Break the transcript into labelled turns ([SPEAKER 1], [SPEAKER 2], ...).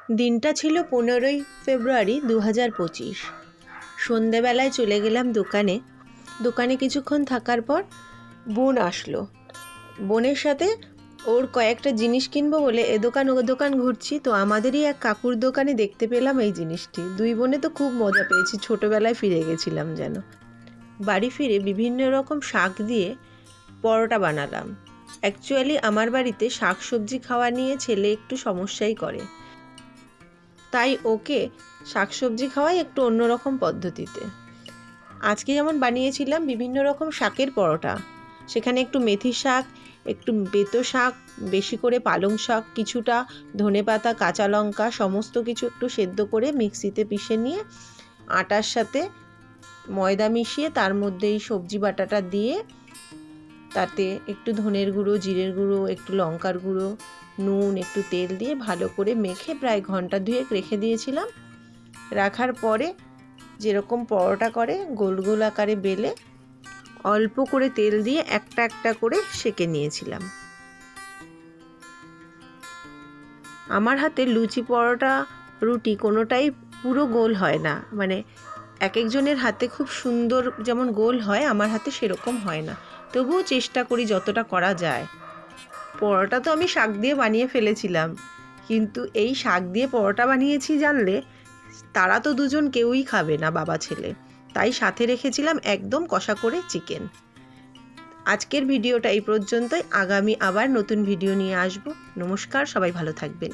[SPEAKER 1] দিনটা ছিল 15ই ফেব্রুয়ারি 2025। সন্ধেবেলায় চলে গেলাম দোকানে কিছুক্ষণ থাকার পর বোন আসলো। বোনের সাথে ওর কয়েকটা জিনিস কিনবো বলে এ দোকান ও দোকান ঘুরছি, তো আমাদেরই এক কাকুর দোকানে দেখতে পেলাম এই জিনিসটি। দুই বোনে তো খুব মজা পেয়েছি, ছোটোবেলায় ফিরে গেছিলাম যেন। বাড়ি ফিরে বিভিন্ন রকম শাক দিয়ে পরোটা বানালাম। অ্যাকচুয়ালি আমার বাড়িতে শাক সবজি খাওয়া নিয়ে ছেলে একটু সমস্যাই করে, তাই ওকে শাকসবজি খাওয়াই একটু অন্যরকম পদ্ধতিতে। আজকে যেমন বানিয়েছিলাম বিভিন্ন রকম শাকের পরোটা, সেখানে একটু মেথি শাক, একটু বেতো শাক, বেশি করে পালং শাক, কিছুটা ধনেপাতা, কাঁচা লঙ্কা সমস্ত কিছু একটু সেদ্ধ করে মিক্সিতে পিষে নিয়ে আটার সাথে ময়দা মিশিয়ে তার মধ্যে এই সবজি বাটাটা দিয়ে তাতে একটু ধনের গুঁড়ো, জিরের গুঁড়ো, একটু লঙ্কার গুঁড়ো, নুন, একটু তেল দিয়ে ভালো করে মেখে প্রায় ঘন্টা দুয়েক রেখে দিয়েছিলাম। রাখার পরে যেরকম পরোটা করে গোল গোল আকারে বেলে অল্প করে তেল দিয়ে একটা একটা করে সেঁকে নিয়েছিলাম। আমার হাতে লুচি, পরোটা, রুটি কোনোটাই পুরো গোল হয় না, মানে এক একজনের হাতে খুব সুন্দর যেমন গোল হয়, আমার হাতে সেরকম হয় না। তবুও চেষ্টা করি যতটা করা যায়। পরোটা তো আমি শাক দিয়ে বানিয়ে ফেলেছিলাম, কিন্তু এই শাক দিয়ে পরোটা বানিয়েছি জানলে তারা তো দুজন কেউই খাবে না, বাবা ছেলে। তাই সাথে রেখেছিলাম একদম কষা করে চিকেন। আজকের ভিডিওটা এই পর্যন্তই। আগামী আবার নতুন ভিডিও নিয়ে আসবো। নমস্কার, সবাই ভালো থাকবেন।